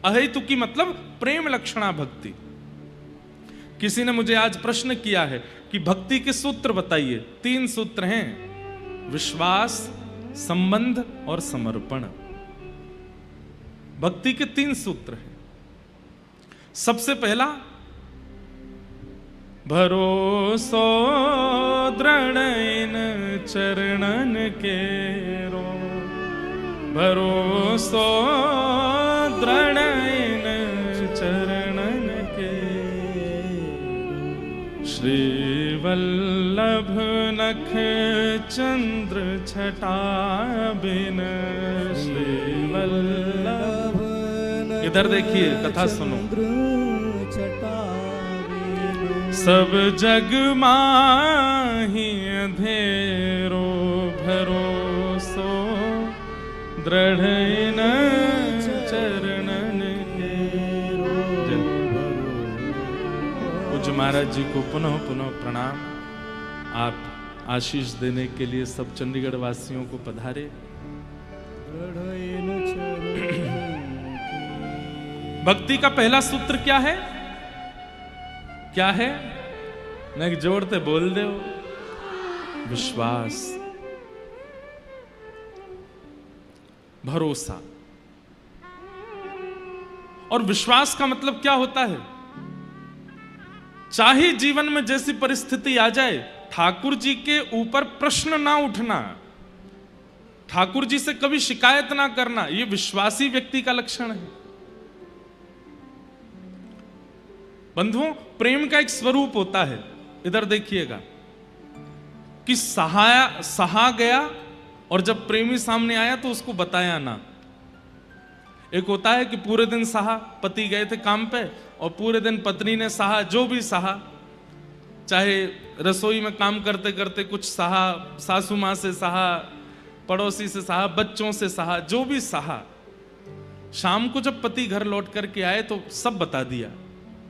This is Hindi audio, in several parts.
अहेतुकी मतलब प्रेम लक्षणा भक्ति। किसी ने मुझे आज प्रश्न किया है कि भक्ति के सूत्र बताइए। 3 सूत्र हैं, विश्वास, संबंध और समर्पण। भक्ति के 3 सूत्र हैं। सबसे पहला, भरोसो दृढ़ चरणन के रो, भरोसो दृढ़ चरणन के, श्री वल्लभ नख चंद्र छटा बिन, श्री वल्लभ। इधर देखिए, कथा सुनो। सब जग माही अंधेरो, भरोसो दृढ़ चरणन के। पूज्य महाराज जी को पुनः पुनः प्रणाम। आप आशीष देने के लिए सब चंडीगढ़ वासियों को पधारे। भक्ति का पहला सूत्र क्या है? क्या है? नहीं जोड़ते बोल दो, विश्वास, भरोसा। और विश्वास का मतलब क्या होता है? चाहे जीवन में जैसी परिस्थिति आ जाए, ठाकुर जी के ऊपर प्रश्न ना उठना, ठाकुर जी से कभी शिकायत ना करना, यह विश्वासी व्यक्ति का लक्षण है। बंधुओं, प्रेम का एक स्वरूप होता है। इधर देखिएगा कि सहा गया, और जब प्रेमी सामने आया तो उसको बताया ना। एक होता है कि पूरे दिन सहा, पति गए थे काम पे और पूरे दिन पत्नी ने सहा, जो भी सहा, चाहे रसोई में काम करते करते कुछ सहा, सासू मां से सहा, पड़ोसी से सहा, बच्चों से सहा, जो भी सहा। शाम को जब पति घर लौट करके आए तो सब बता दिया,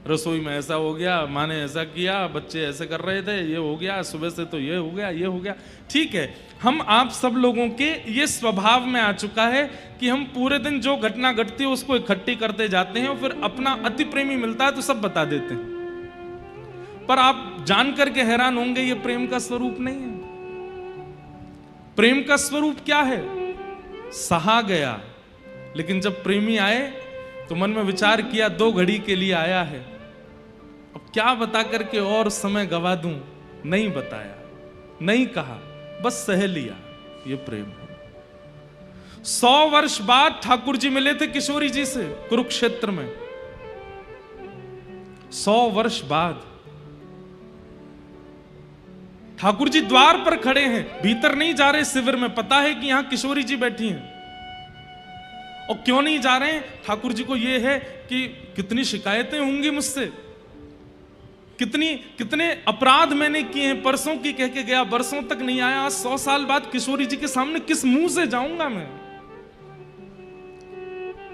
रसोई में ऐसा हो गया, माँ ने ऐसा किया, बच्चे ऐसे कर रहे थे, ये हो गया, सुबह से तो ये हो गया, ये हो गया। ठीक है, हम आप सब लोगों के ये स्वभाव में आ चुका है कि हम पूरे दिन जो घटना घटती है उसको इकट्ठी करते जाते हैं और फिर अपना अति प्रेमी मिलता है तो सब बता देते हैं। पर आप जान करके हैरान होंगे, ये प्रेम का स्वरूप नहीं है। प्रेम का स्वरूप क्या है? सहा गया, लेकिन जब प्रेमी आए तो मन में विचार किया, 2 घड़ी के लिए आया है, अब क्या बता करके और समय गवा दूं? नहीं बताया, नहीं कहा, बस सह लिया। ये प्रेम है। 100 वर्ष बाद ठाकुर जी मिले थे किशोरी जी से कुरुक्षेत्र में। 100 वर्ष बाद ठाकुर जी द्वार पर खड़े हैं, भीतर नहीं जा रहे शिविर में। पता है कि यहां किशोरी जी बैठी हैं, और क्यों नहीं जा रहे हैं? ठाकुर जी को यह है कि कितनी शिकायतें होंगी मुझसे, कितने अपराध मैंने किए हैं, परसों की कह के गया, बरसों तक नहीं आया, आज 100 साल बाद किशोरी जी के सामने किस मुंह से जाऊंगा मैं?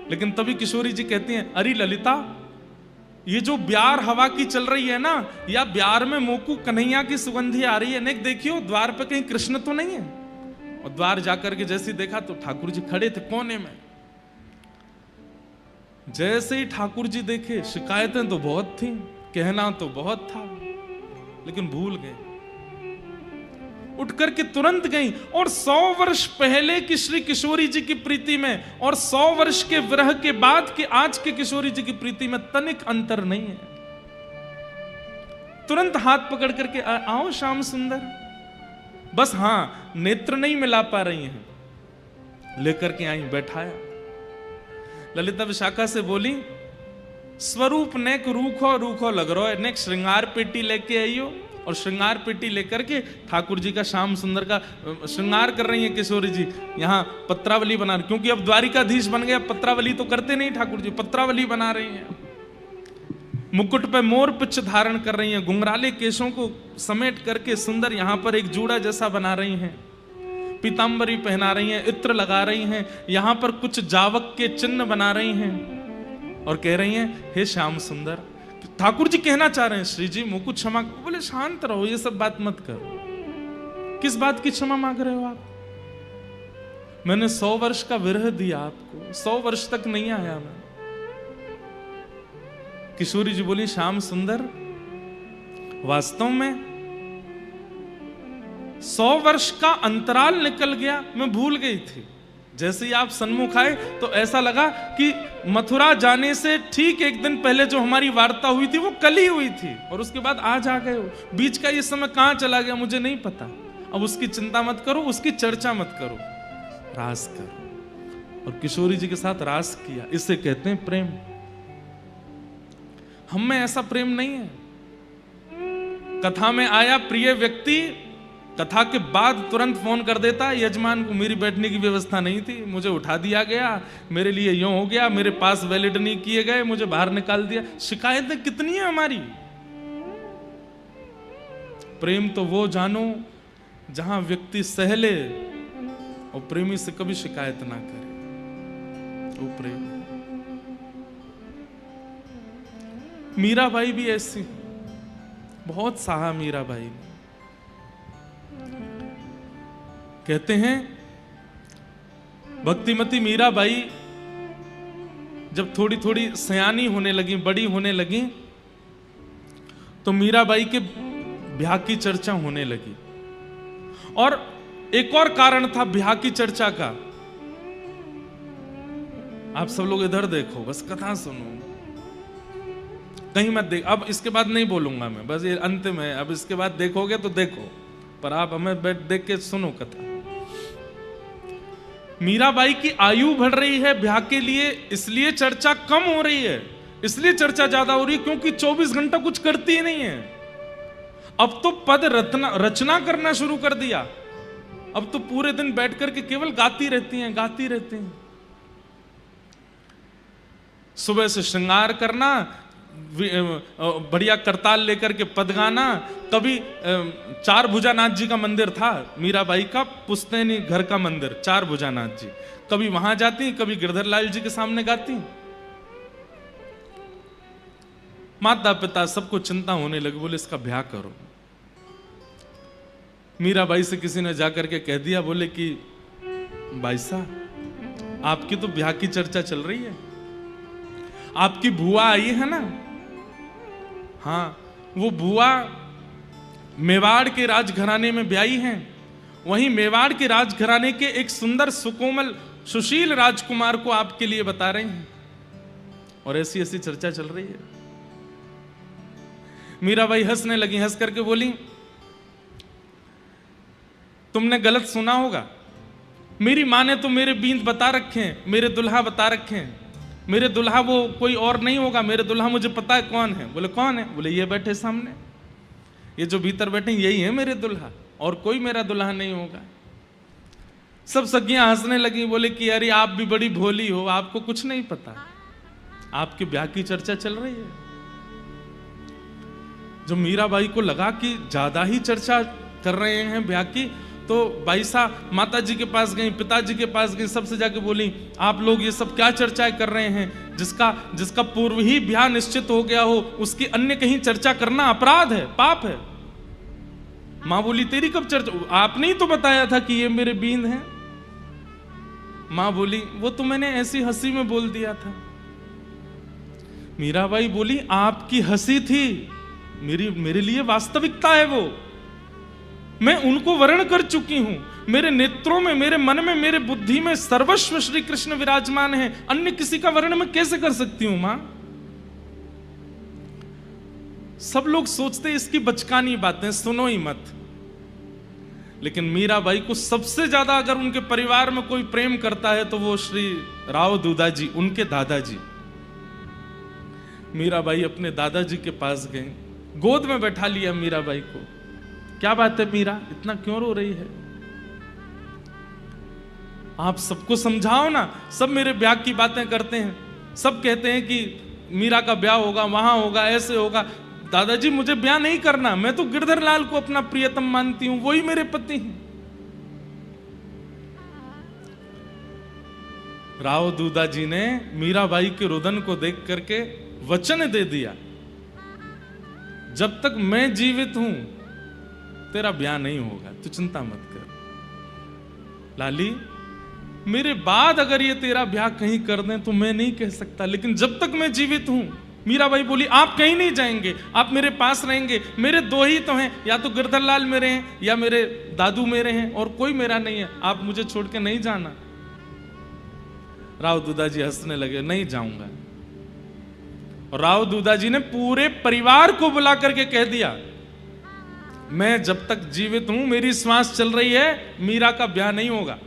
लेकिन तभी किशोरी जी कहती हैं, अरे ललिता, ये जो ब्यार हवा की चल रही है ना, या ब्यार में मोकू कन्हैया की सुगंधी आ रही है, नेक देखियो द्वार पे कहीं कृष्ण तो नहीं है। और द्वार जाकर के जैसे देखा तो ठाकुर जी खड़े थे कोने में। जैसे ही ठाकुर जी देखे, शिकायतें तो बहुत थी, कहना तो बहुत था, लेकिन भूल गए, उठ करके तुरंत गई। और 100 वर्ष पहले की श्री किशोरी जी की प्रीति में और 100 वर्ष के विरह के बाद के आज के किशोरी जी की प्रीति में तनिक अंतर नहीं है। तुरंत हाथ पकड़ करके आओ श्याम सुंदर। बस हाँ, नेत्र नहीं मिला पा रही हैं, लेकर के आई, बैठाया। ललिता विशाखा से बोली, स्वरूप नेक रूखो रूखो लग रहा है, नेक श्रृंगार पेटी लेके आइयो। और श्रृंगार पेटी लेकर के ठाकुर जी का श्याम सुंदर का श्रृंगार कर रही है किशोरी जी। यहाँ पत्रावली बना रही, क्योंकि अब द्वारिकाधीश बन गया, पत्रावली तो करते नहीं ठाकुर जी, पत्रावली बना रही हैं। मुकुट पे मोर पिच्छ धारण कर रही हैं, घुंघराले केशों को समेट करके सुंदर यहाँ पर एक जूड़ा जैसा बना रही हैं, पीतांबरी पहना रही हैं, इत्र लगा रही हैं, यहाँ पर कुछ जावक के चिन्ह बना रही हैं और कह रही हैं, हे श्याम सुंदर। ठाकुर जी कहना चाह रहे हैं, श्री जी मुकुट क्षमा। बोले शांत रहो, ये सब बात मत करो। किस बात की क्षमा मांग रहे हो आप? मैंने 100 वर्ष का विरह दिया आपको, 100 वर्ष तक नहीं आया मैं। किशोरी जी बोली, श्याम सुंदर, वास्तव में 100 वर्ष का अंतराल निकल गया, मैं भूल गई थी। जैसे ही आप सन्मुख आए तो ऐसा लगा कि मथुरा जाने से ठीक एक दिन पहले जो हमारी वार्ता हुई थी वो कल ही हुई थी, और उसके बाद आज आ गए हो। बीच का ये समय कहां चला गया मुझे नहीं पता। अब उसकी चिंता मत करो, उसकी चर्चा मत करो, रास करो। और किशोरी जी के साथ रास किया, इसे कहते हैं प्रेम। हम में ऐसा प्रेम नहीं है। कथा में आया प्रिय व्यक्ति, कथा के बाद तुरंत फोन कर देता, यजमान को मेरी बैठने की व्यवस्था नहीं थी, मुझे उठा दिया गया, मेरे लिए यूं हो गया, मेरे पास वैलिड नहीं किए गए, मुझे बाहर निकाल दिया। शिकायतें कितनी है हमारी। प्रेम तो वो जानो जहां व्यक्ति सह ले और प्रेमी से कभी शिकायत ना करे, वो प्रेम। मीराबाई भी ऐसी, बहुत सहा मीराबाई ने। कहते हैं भक्तिमती मीराबाई जब थोड़ी थोड़ी सयानी होने लगी, बड़ी होने लगी, तो मीराबाई के ब्याह की चर्चा होने लगी। और एक और कारण था ब्याह की चर्चा का। आप सब लोग इधर देखो, बस कथा सुनो, कहीं मत देख। अब इसके बाद नहीं बोलूंगा मैं, बस ये अंतिम है। अब इसके बाद देखोगे तो देखो, पर आप हमें बैठ देख के सुनो कथा। मीराबाई की आयु बढ़ रही है ब्याह के लिए, इसलिए चर्चा कम हो रही है, इसलिए चर्चा ज्यादा हो रही है क्योंकि 24 घंटा कुछ करती ही नहीं है। अब तो पद रचना करना शुरू कर दिया। अब तो पूरे दिन बैठ करके केवल गाती रहती हैं, गाती रहती हैं। सुबह से श्रृंगार करना, बढ़िया करताल लेकर के पद गाना। कभी 4 भुजानाथ जी का मंदिर था मीराबाई का, पुश्तैनी घर का मंदिर, 4 भुजानाथ जी। कभी वहां जाती, कभी गिरधर लाल जी के सामने गाती। माता पिता सबको चिंता होने लगी, बोले इसका ब्याह करो। मीराबाई से किसी ने जाकर के कह दिया, बोले कि भाई साहब आपकी तो ब्याह की चर्चा चल रही है, आपकी बुआ आई है ना। हाँ, वो बुआ मेवाड़ के राजघराने में ब्याही हैं। वहीं मेवाड़ के राजघराने के एक सुंदर सुकोमल सुशील राजकुमार को आपके लिए बता रहे हैं, और ऐसी ऐसी चर्चा चल रही है। मीराबाई हंसने लगी, हंस करके बोली, तुमने गलत सुना होगा, मेरी माँ ने तो मेरे बींद बता रखे हैं, मेरे दुल्हा बता रखे हैं। मेरे दुल्हा वो कोई और नहीं होगा, मेरे दुल्हा मुझे पता है कौन है। बोले कौन है? बोले ये बैठे सामने, ये जो भीतर बैठे यही है मेरे दुल्हा, और कोई मेरा दुल्हा नहीं होगा। सब सखियां हंसने लगी, बोले कि अरे आप भी बड़ी भोली हो, आपको कुछ नहीं पता, आपके ब्याह की चर्चा चल रही है। जो मीराबाई को लगा कि ज्यादा ही चर्चा कर रहे हैं ब्याह की, तो बाईसा माता जी के पास गई, पिताजी के पास गई, सबसे जाके बोली, आप लोग ये सब क्या चर्चाएं कर रहे हैं? जिसका पूर्व ही ब्याह निश्चित हो गया हो उसकी अन्य कहीं चर्चा करना अपराध है, पाप है। मां बोली, तेरी कब चर्चा? आपने ही तो बताया था कि ये मेरे बींद हैं। मां बोली, वो तो मैंने ऐसी हंसी में बोल दिया था। मीराबाई बोली, आपकी हंसी थी, मेरे लिए वास्तविकता है वो। मैं उनको वर्ण कर चुकी हूं, मेरे नेत्रों में, मेरे मन में, मेरे बुद्धि में सर्वस्व श्री कृष्ण विराजमान है, अन्य किसी का वर्ण मैं कैसे कर सकती हूं मां? सब लोग सोचते इसकी बचकानी बातें, सुनो ही मत। लेकिन मीराबाई को सबसे ज्यादा अगर उनके परिवार में कोई प्रेम करता है तो वो श्री राव दूधा जी, उनके दादाजी। मीराबाई अपने दादाजी के पास गए, गोद में बैठा लिया मीराबाई को। क्या बात है मीरा, इतना क्यों रो रही है? आप सबको समझाओ ना, सब मेरे ब्याह की बातें करते हैं, सब कहते हैं कि मीरा का ब्याह होगा, वहां होगा, ऐसे होगा। दादाजी मुझे ब्याह नहीं करना, मैं तो गिरधर लाल को अपना प्रियतम मानती हूं, वही मेरे पति हैं। राव दूधा जी ने मीराबाई के रुदन को देख करके वचन दे दिया, जब तक मैं जीवित हूं तेरा ब्याह नहीं होगा, तू चिंता मत कर। लाली, मेरे बाद अगर ये तेरा ब्याह कहीं कर दें तो मैं नहीं कह सकता, लेकिन जब तक मैं जीवित हूं मीराबाई बोली आप कहीं नहीं जाएंगे, आप मेरे पास रहेंगे, मेरे दो ही तो हैं, या तो गिरधर लाल मेरे हैं या मेरे दादू मेरे हैं, और कोई मेरा नहीं है, आप मुझे छोड़ के नहीं जाना। राव दूधाजी हंसने लगे, नहीं जाऊंगा। और राव दूधाजी ने पूरे परिवार को बुला करके कह दिया, मैं जब तक जीवित हूं, मेरी श्वास चल रही है, मीरा का ब्याह नहीं होगा।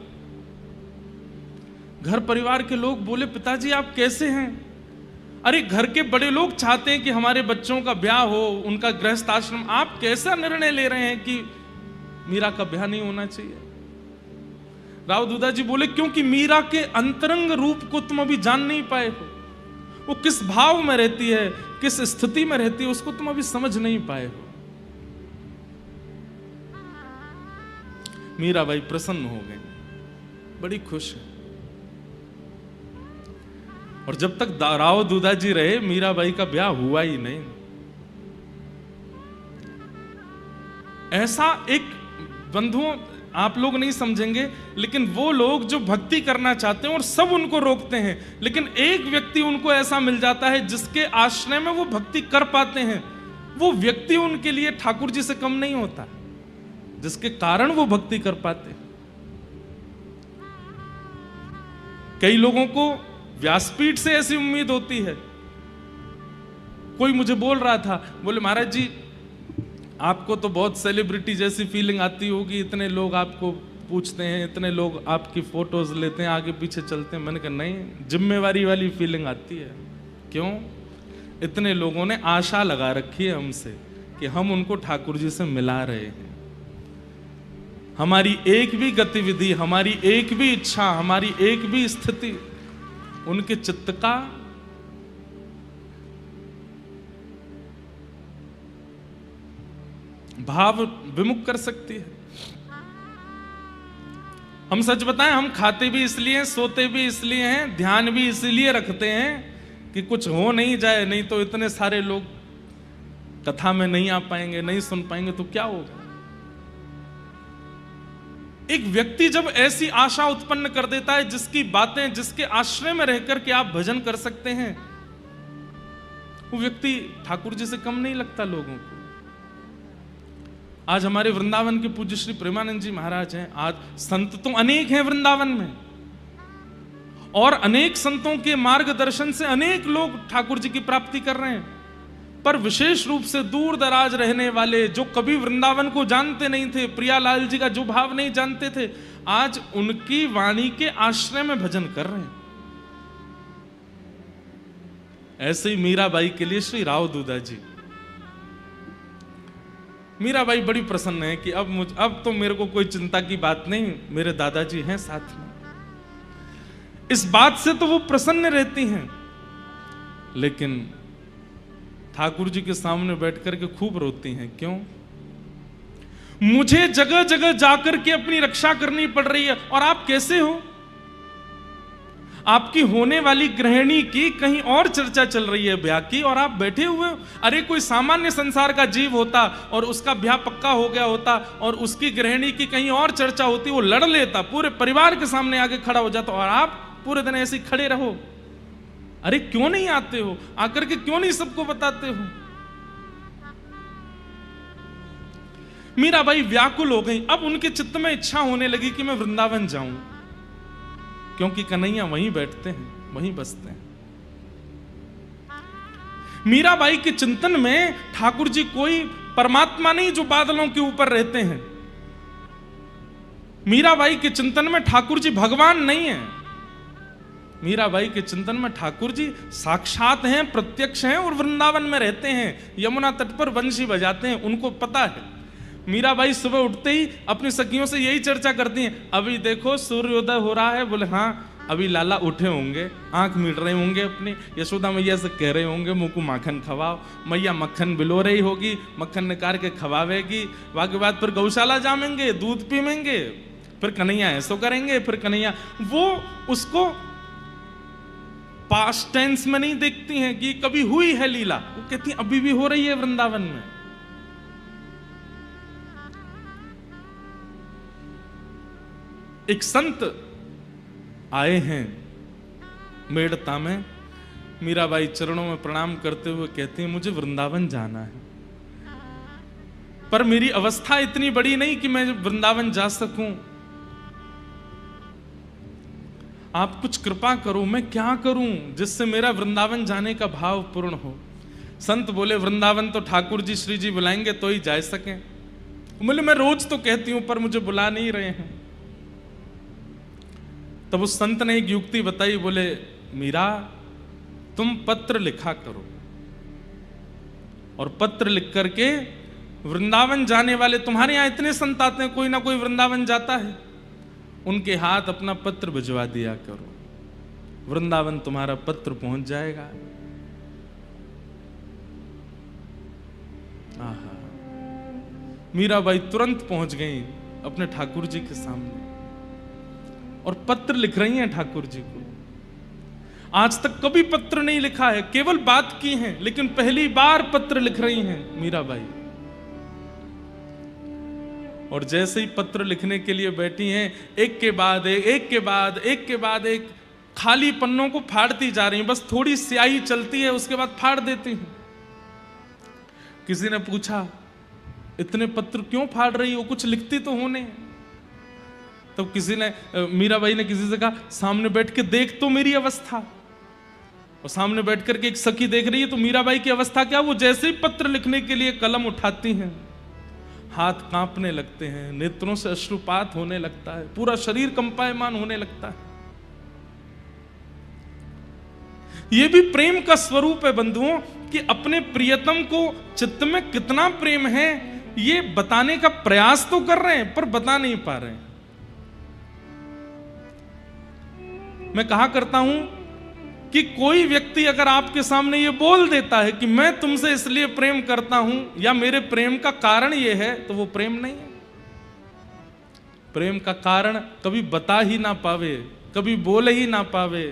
घर परिवार के लोग बोले, पिताजी आप कैसे हैं? अरे घर के बड़े लोग चाहते हैं कि हमारे बच्चों का ब्याह हो, उनका गृहस्थ आश्रम, आप कैसा निर्णय ले रहे हैं कि मीरा का ब्याह नहीं होना चाहिए? राव दूधाजी बोले, क्योंकि मीरा के अंतरंग रूप को तुम अभी जान नहीं पाए हो, वो किस भाव में रहती है, किस स्थिति में रहती है, उसको तुम अभी समझ नहीं पाए हो। मीराबाई प्रसन्न हो गई, बड़ी खुश है। और जब तक राव दूधाजी रहे, मीराबाई का ब्याह हुआ ही नहीं। ऐसा एक, बंधुओं आप लोग नहीं समझेंगे, लेकिन वो लोग जो भक्ति करना चाहते हैं और सब उनको रोकते हैं, लेकिन एक व्यक्ति उनको ऐसा मिल जाता है जिसके आश्रय में वो भक्ति कर पाते हैं, वो व्यक्ति उनके लिए ठाकुर जी से कम नहीं होता, जिसके कारण वो भक्ति कर पाते हैं। कई लोगों को व्यासपीठ से ऐसी उम्मीद होती है। कोई मुझे बोल रहा था, बोले महाराज जी आपको तो बहुत सेलिब्रिटी जैसी फीलिंग आती होगी, इतने लोग आपको पूछते हैं, इतने लोग आपकी फोटोज लेते हैं, आगे पीछे चलते हैं। मैंने कहा नहीं, जिम्मेवारी वाली फीलिंग आती है। क्यों? इतने लोगों ने आशा लगा रखी है हमसे कि हम उनको ठाकुर जी से मिला रहे हैं। हमारी एक भी गतिविधि, हमारी एक भी इच्छा, हमारी एक भी स्थिति उनके चित्त का भाव विमुख कर सकती है। हम सच बताएं, हम खाते भी इसलिए हैं, सोते भी इसलिए हैं, ध्यान भी इसलिए रखते हैं कि कुछ हो नहीं जाए, नहीं तो इतने सारे लोग कथा में नहीं आ पाएंगे, नहीं सुन पाएंगे तो क्या होगा। एक व्यक्ति जब ऐसी आशा उत्पन्न कर देता है, जिसकी बातें, जिसके आश्रय में रहकर के आप भजन कर सकते हैं, वो व्यक्ति ठाकुर जी से कम नहीं लगता लोगों को। आज हमारे वृंदावन के पूज्य श्री प्रेमानंद जी महाराज हैं। आज संत तो अनेक हैं वृंदावन में, और अनेक संतों के मार्गदर्शन से अनेक लोग ठाकुर जी की प्राप्ति कर रहे हैं। पर विशेष रूप से दूर दराज रहने वाले, जो कभी वृंदावन को जानते नहीं थे, प्रियालाल जी का जो भाव नहीं जानते थे, आज उनकी वाणी के आश्रय में भजन कर रहे हैं। ऐसे ही मीराबाई के लिए श्री राव दूधाजी, मीराबाई बड़ी प्रसन्न है कि अब तो मेरे को कोई चिंता की बात नहीं, मेरे दादाजी हैं साथ में। इस बात से तो वो प्रसन्न रहती हैं, लेकिन ठाकुर जी के सामने बैठकर के खूब रोती हैं। क्यों? मुझे जगह जगह जाकर के अपनी रक्षा करनी पड़ रही है, और आप कैसे हो? आपकी होने वाली गृहिणी की कहीं और चर्चा चल रही है ब्याह की, और आप बैठे हुए हो। अरे कोई सामान्य संसार का जीव होता और उसका ब्याह पक्का हो गया होता और उसकी गृहिणी की कहीं और चर्चा होती, वो लड़ लेता, पूरे परिवार के सामने आगे खड़ा हो जाता, और आप पूरे दिन ऐसे खड़े रहो। अरे क्यों नहीं आते हो? आकर के क्यों नहीं सबको बताते हो? मीराबाई व्याकुल हो गई। अब उनके चित्त में इच्छा होने लगी कि मैं वृंदावन जाऊं, क्योंकि कन्हैया वहीं बैठते हैं, वहीं बसते हैं। मीराबाई के चिंतन में ठाकुर जी कोई परमात्मा नहीं जो बादलों के ऊपर रहते हैं। मीराबाई के चिंतन में ठाकुर जी भगवान नहीं है। मीराबाई के चिंतन में ठाकुर जी साक्षात हैं, प्रत्यक्ष हैं, और वृंदावन में रहते हैं, यमुना तट पर बंशी बजाते हैं। उनको पता है। मीराबाई सुबह उठते ही अपनी सखियों से यही चर्चा करती हैं, अभी देखो सूर्योदय हो रहा है। बोले हाँ, अभी लाला उठे होंगे, आंख मीट रहे होंगे, अपनी यशोदा मैया से कह रहे होंगे मुंह को माखन खवाओ। मैया मक्खन बिलो रही होगी, मक्खन निकाल के खवावेगी। वाके बाद फिर गौशाला जामेंगे, दूध पीमेंगे, फिर कन्हैया ऐसो करेंगे, फिर कन्हैया। वो उसको पास्ट टेंस में नहीं देखती हैं कि कभी हुई है लीला, वो कहती हैं अभी भी हो रही है वृंदावन में। एक संत आए हैं मेड़ता में। मीराबाई चरणों में प्रणाम करते हुए कहती हैं, मुझे वृंदावन जाना है, पर मेरी अवस्था इतनी बड़ी नहीं कि मैं वृंदावन जा सकूं। आप कुछ कृपा करो, मैं क्या करूं जिससे मेरा वृंदावन जाने का भाव पूर्ण हो। संत बोले, वृंदावन तो ठाकुर जी श्री जी बुलाएंगे तो ही जा सकें। बोले, मैं रोज तो कहती हूं पर मुझे बुला नहीं रहे हैं। तब उस संत ने एक युक्ति बताई। बोले, मीरा, तुम पत्र लिखा करो और पत्र लिख करके वृंदावन जाने वाले, तुम्हारे यहां इतने संत आते हैं, कोई ना कोई वृंदावन जाता है, उनके हाथ अपना पत्र भिजवा दिया करो, वृंदावन तुम्हारा पत्र पहुंच जाएगा। आहा, मीराबाई तुरंत पहुंच गई अपने ठाकुर जी के सामने और पत्र लिख रही हैं ठाकुर जी को। आज तक कभी पत्र नहीं लिखा है, केवल बात की है, लेकिन पहली बार पत्र लिख रही हैं मीराबाई। और जैसे ही पत्र लिखने के लिए बैठी हैं, एक के बाद एक खाली पन्नों को फाड़ती जा रही हैं। बस थोड़ी स्याही चलती है, उसके बाद फाड़ देती हैं। किसी ने पूछा, इतने पत्र क्यों फाड़ रही हो, कुछ लिखती तो होने। तो किसी ने, मीराबाई ने किसी से कहा, सामने बैठ के देख तो मेरी अवस्था। और सामने बैठ करके एक सखी देख रही है, तो मीराबाई की अवस्था क्या, वो जैसे ही पत्र लिखने के लिए कलम उठाती हैं, हाथ कांपने लगते हैं, नेत्रों से अश्रुपात होने लगता है, पूरा शरीर कंपायमान होने लगता है। यह भी प्रेम का स्वरूप है बंधुओं, कि अपने प्रियतम को चित्त में कितना प्रेम है ये बताने का प्रयास तो कर रहे हैं, पर बता नहीं पा रहे हैं। मैं कहा करता हूं कि कोई व्यक्ति अगर आपके सामने ये बोल देता है कि मैं तुमसे इसलिए प्रेम करता हूं या मेरे प्रेम का कारण ये है, तो वो प्रेम नहीं है। प्रेम का कारण कभी बता ही ना पावे, कभी बोल ही ना पावे,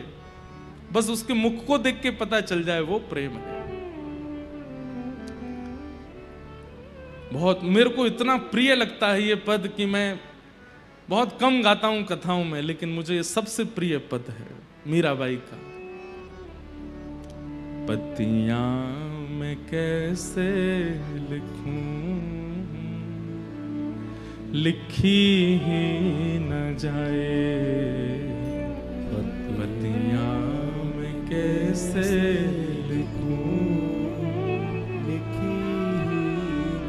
बस उसके मुख को देख के पता चल जाए वो प्रेम है। बहुत मेरे को इतना प्रिय लगता है ये पद कि मैं बहुत कम गाता हूं कथाओं में, लेकिन मुझे ये सबसे प्रिय पद है मीराबाई का। पत्तियां मैं कैसे लिखूं, लिखी ही न जाए, पत्तियां मैं कैसे लिखूं, लिखी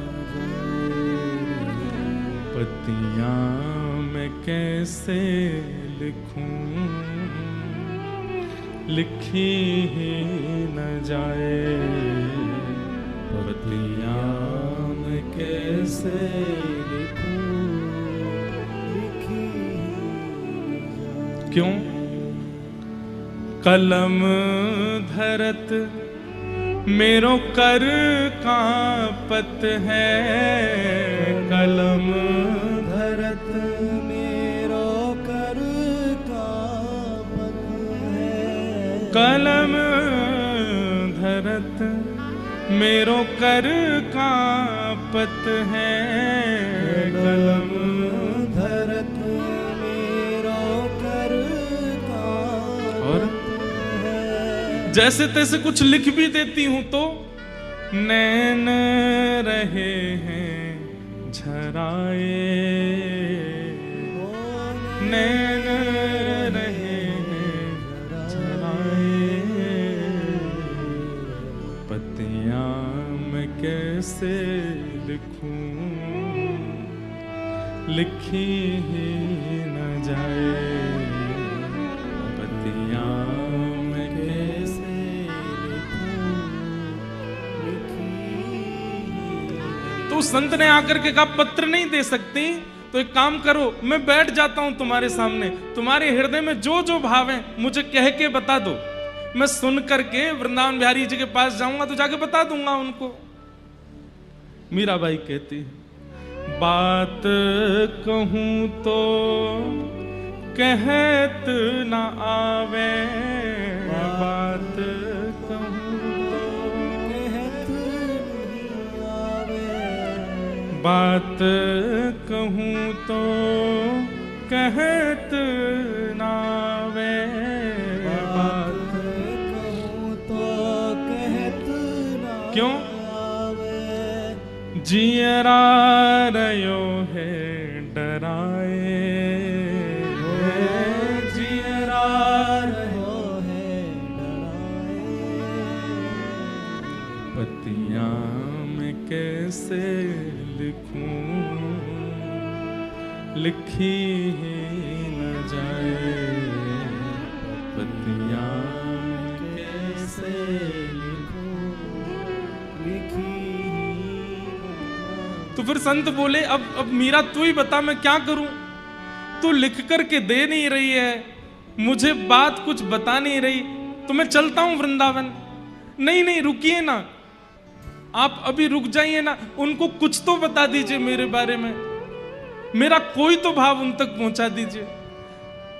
न जाए, पत्तियां मैं कैसे लिखूं, लिखी ही न जाए, पत्तियां मैं कैसे लिखूं, लिखी क्यों? कलम धरत मेरो कर कांपत है, कलम धरत मेरो कर कांपत है, कलम धरत मेरो कर कांपत है, कलम धरत मेरो कर कांपत है। जैसे तैसे कुछ लिख भी देती हूं तो नैन रहे हैं झराए, नैन रहे हैं झराए, पत्तियां मैं कैसे लिखूं, लिखी ही न जाए, पत्तियां मैं कैसे लिखूं, लिखी। तो संत ने आकर के कहा, पत्र नहीं दे सकती तो एक काम करो, मैं बैठ जाता हूं तुम्हारे सामने, तुम्हारे हृदय में जो जो भाव है मुझे कह के बता दो, मैं सुन करके वृंदावन बिहारी जी के पास जाऊंगा तो जाके बता दूंगा उनको। मीराबाई कहती है, बात कहूं तो कहत न आवे, बात कहूं तो कहत न आवे, बात कहूं तो कहत न आवे, बात कहूं तो क्यों? जियरा रयो है डराए, जियरा रयो है डराए, पतियां मैं कैसे लिखूं, लिखी ही न जाए, पतियां कैसे लिखूं, लिखी। तो फिर संत बोले अब मीरा तू ही बता मैं क्या करूं, तू लिख करके दे नहीं रही है, मुझे बात कुछ बता नहीं रही, तो मैं चलता हूं वृंदावन। नहीं नहीं रुकिए ना, आप अभी रुक जाइए ना, उनको कुछ तो बता दीजिए मेरे बारे में, मेरा कोई तो भाव उन तक पहुंचा दीजिए।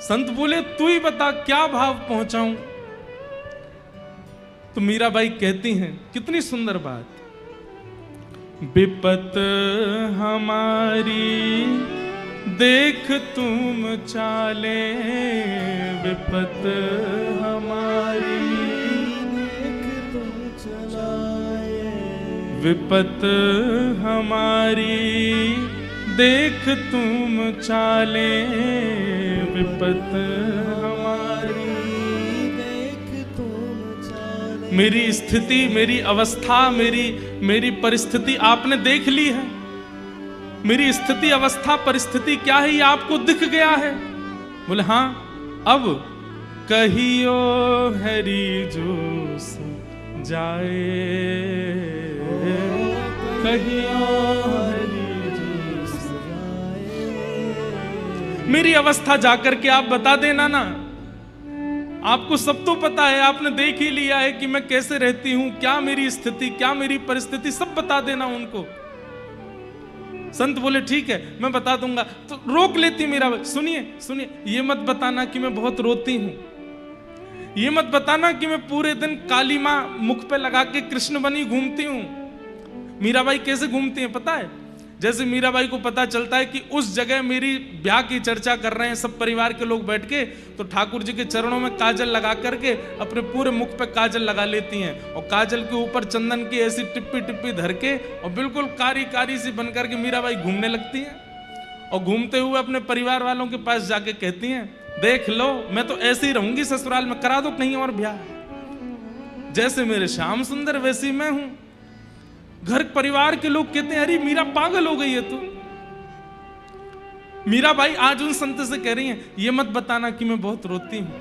संत बोले तू ही बता क्या भाव पहुंचाऊं। तो मीराबाई कहती हैं, कितनी सुंदर बात, विपत हमारी देख तुम चाले, विपत हमारी देख तुम चलाए, विपत हमारी देख तुम चाले, विपत हमारी देख तुम चाले। मेरी स्थिति, मेरी अवस्था, मेरी परिस्थिति आपने देख ली है, मेरी स्थिति अवस्था परिस्थिति क्या है ये आपको दिख गया है। बोले हाँ, अब कहियो हरि जो जाए, कहियो हरि जो जाए, मेरी अवस्था जाकर के आप बता देना ना, आपको सब तो पता है, आपने देख ही लिया है कि मैं कैसे रहती हूं, क्या मेरी स्थिति, क्या मेरी परिस्थिति, सब बता देना उनको। संत बोले ठीक है मैं बता दूंगा। तो रोक लेती मीरा, सुनिए सुनिए, ये मत बताना कि मैं बहुत रोती हूं, ये मत बताना कि मैं पूरे दिन काली मां मुख पे लगा के कृष्ण बनी घूमती हूं। मीराबाई कैसे घूमती हैं पता है? जैसे मीराबाई को पता चलता है कि उस जगह मेरी ब्याह की चर्चा कर रहे हैं सब परिवार के लोग बैठ के, तो ठाकुर जी के चरणों में काजल लगा करके अपने पूरे मुख पे काजल लगा लेती हैं, और काजल के ऊपर चंदन की ऐसी टिप्पी टिप्पी धर के और बिल्कुल कारी कारी सी बन करके मीराबाई घूमने लगती हैं। और घूमते हुए अपने परिवार वालों के पास जाके कहती हैं, देख लो मैं तो ऐसे ही रहूंगी ससुराल में, करा दो कहीं और ब्याह, जैसे मेरे श्याम सुंदर वैसी मैं हूं। घर परिवार के लोग कहते हैं अरे मीरा पागल हो गई है तू। मीराबाई आज उन संत से कह रही हैं, ये मत बताना कि मैं बहुत रोती हूं,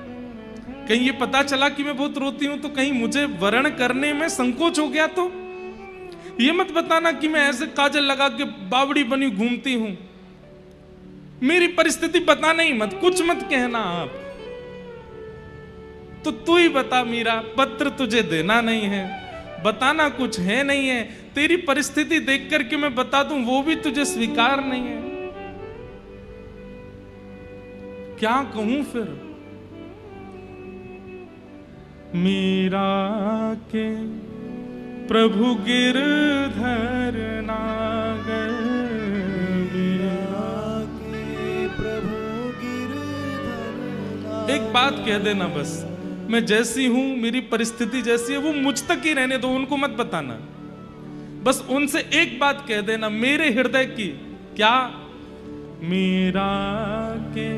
कहीं ये पता चला कि मैं बहुत रोती हूं तो कहीं मुझे वर्ण करने में संकोच हो गया तो। ये मत बताना कि मैं ऐसे काजल लगा के बावड़ी बनी घूमती हूं, मेरी परिस्थिति बताना ही मत, कुछ मत कहना आप। तो तू ही बता मीरा, पत्र तुझे देना नहीं है, बताना कुछ है नहीं है, तेरी परिस्थिति देख करके मैं बता दूं वो भी तुझे स्वीकार नहीं है, क्या कहूं फिर। मीरा के प्रभु गिरधर नागर, मीरा के प्रभु गिरधर नागर। एक बात कह देना बस, मैं जैसी हूं, मेरी परिस्थिति जैसी है वो मुझ तक ही रहने दो, उनको मत बताना। बस उनसे एक बात कह देना मेरे हृदय की, क्या? मीरा के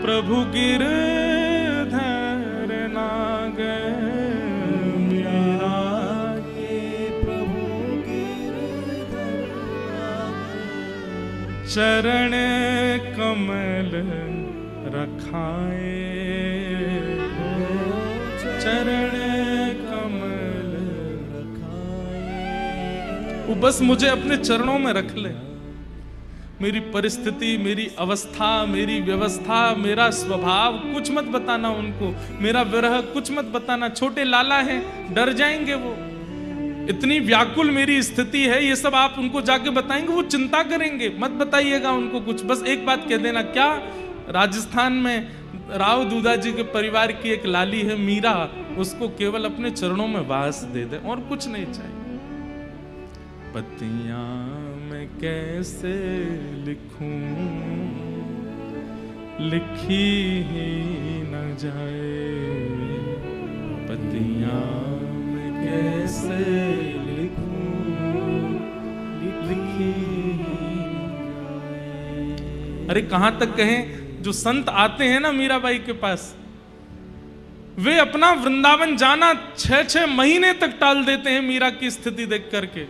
प्रभु गिरधर नागर, मीरा के प्रभु गिरधर नागर, चरण कमल रखाए, चरण कमल रखाए। वो बस मुझे अपने चरणों में रख ले। मेरी परिस्थिति, मेरी अवस्था, मेरी व्यवस्था, मेरा स्वभाव कुछ मत बताना उनको, मेरा विरह कुछ मत बताना। छोटे लाला हैं, डर जाएंगे वो, इतनी व्याकुल मेरी स्थिति है, ये सब आप उनको जाके बताएंगे वो चिंता करेंगे, मत बताइएगा उनको कुछ। बस एक बात कह देना, क्या? राजस्थान में राव दूधा जी के परिवार की एक लाली है मीरा, उसको केवल अपने चरणों में वास दे दे और कुछ नहीं चाहिए। पतियां मैं कैसे लिखूं, लिखी ही न जाए, पतियां मैं कैसे अरे कहां तक कहें, जो संत आते हैं ना मीराबाई के पास, वे अपना वृंदावन जाना 6-6 महीने तक टाल देते हैं मीरा की स्थिति देख करके,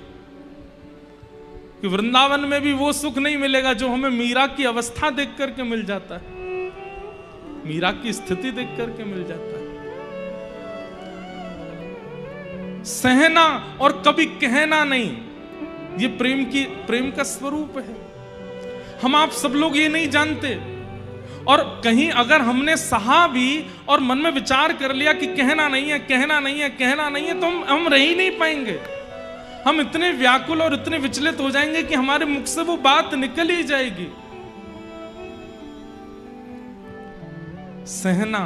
कि वृंदावन में भी वो सुख नहीं मिलेगा जो हमें मीरा की अवस्था देख करके मिल जाता है, मीरा की स्थिति देख करके मिल जाता है। सहना और कभी कहना नहीं, ये प्रेम का स्वरूप है। हम आप सब लोग ये नहीं जानते, और कहीं अगर हमने सहा भी और मन में विचार कर लिया कि कहना नहीं है, कहना नहीं है, कहना नहीं है, तो हम रह ही नहीं पाएंगे। हम इतने व्याकुल और इतने विचलित हो जाएंगे कि हमारे मुख से वो बात निकल ही जाएगी। सहना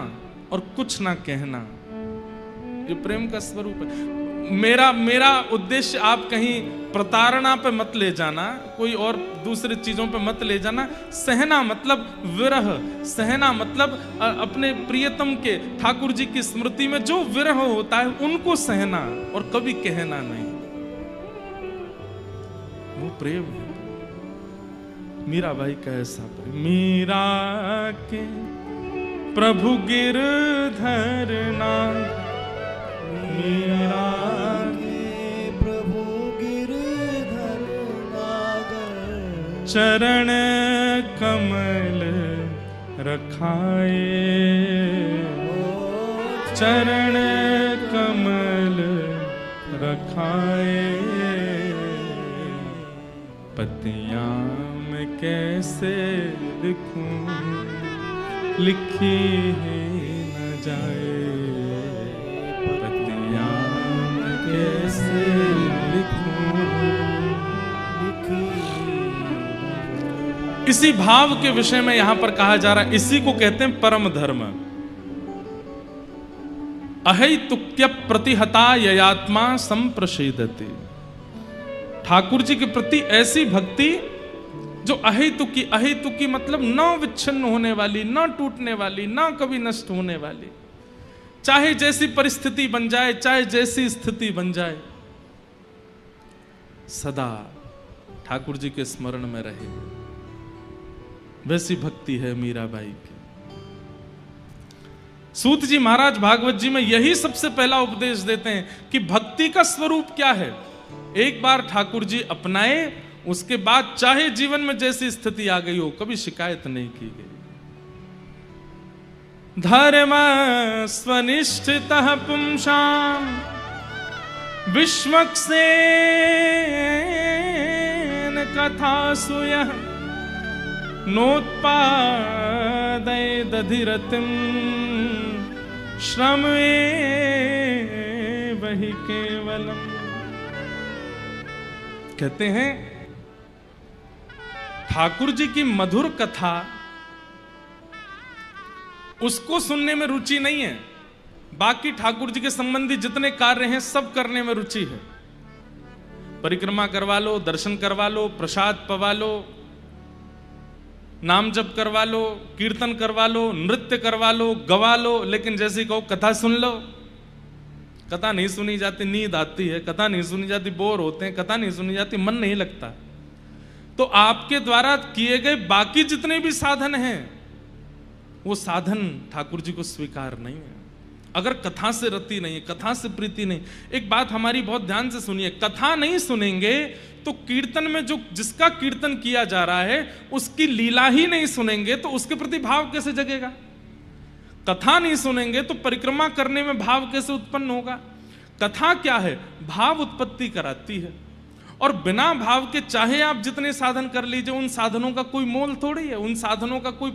और कुछ ना कहना, ये प्रेम का स्वरूप है। मेरा उद्देश्य आप कहीं प्रताड़ना पे मत ले जाना, कोई और दूसरी चीजों पे मत ले जाना। सहना मतलब विरह, सहना मतलब अपने प्रियतम के, ठाकुर जी की स्मृति में जो विरह होता है उनको सहना, और कभी कहना नहीं, वो प्रेम है। मीराबाई का ऐसा प्रेम। मीरा के प्रभु गिरधर नाथ, मीरा के प्रभु गिरधर नागर, चरण कमल रखाए, चरण कमल रखाए, पतियां मैं कैसे लिखूं, लिखी ही न जाए, पतियां मैं कैसे लिखूं, लिखी। इसी भाव के विषय में यहां पर कहा जा रहा है, इसी को कहते हैं परम धर्म। अहैतुक्य प्रतिहता ययात्मा संप्रषेदते। ठाकुर जी के प्रति ऐसी भक्ति जो अहेतुकी, अहेतुकी मतलब न विच्छिन्न होने वाली, न टूटने वाली, न कभी नष्ट होने वाली, चाहे जैसी परिस्थिति बन जाए, चाहे जैसी स्थिति बन जाए, सदा ठाकुर जी के स्मरण में रहे। वैसी भक्ति है मीराबाई की। सूत जी महाराज भागवत जी में यही सबसे पहला उपदेश देते हैं कि भक्ति का स्वरूप क्या है। एक बार ठाकुर जी अपनाए, उसके बाद चाहे जीवन में जैसी स्थिति आ गई हो, कभी शिकायत नहीं की गई। धर्म स्वनिष्ठितः पुंसां विश्वक्सेन कथासु यः नोत्पादय दधिरतिं श्रमे वही केवलम। कहते हैं ठाकुर जी की मधुर कथा, उसको सुनने में रुचि नहीं है, बाकी ठाकुर जी के संबंधी जितने कार्य हैं सब करने में रुचि है। परिक्रमा करवा लो, दर्शन करवा लो, प्रसाद पवा लो, नाम जप करवा लो, कीर्तन करवा लो, नृत्य करवा लो, गवा लो, लेकिन जैसे कहो कथा सुन लो, कथा नहीं सुनी जाती, नींद आती है, कथा नहीं सुनी जाती, बोर होते हैं, कथा नहीं सुनी जाती, मन नहीं लगता। तो आपके द्वारा किए गए बाकी जितने भी साधन हैं, वो साधन ठाकुर जी को स्वीकार नहीं है। अगर कथा से रति नहीं है, कथा से प्रीति नहीं। एक बात हमारी बहुत ध्यान से सुनिए, कथा नहीं सुनेंगे तो कीर्तन में जो जिसका कीर्तन किया जा रहा है उसकी लीला ही नहीं सुनेंगे तो उसके प्रति भाव कैसे जगेगा। कथा नहीं सुनेंगे तो परिक्रमा करने में भाव कैसे उत्पन्न होगा। कथा क्या है, भाव उत्पत्ति कराती है, और बिना भाव के चाहे आप जितने साधन कर लीजिए, उन साधनों का कोई मोल थोड़ी है, उन साधनों का कोई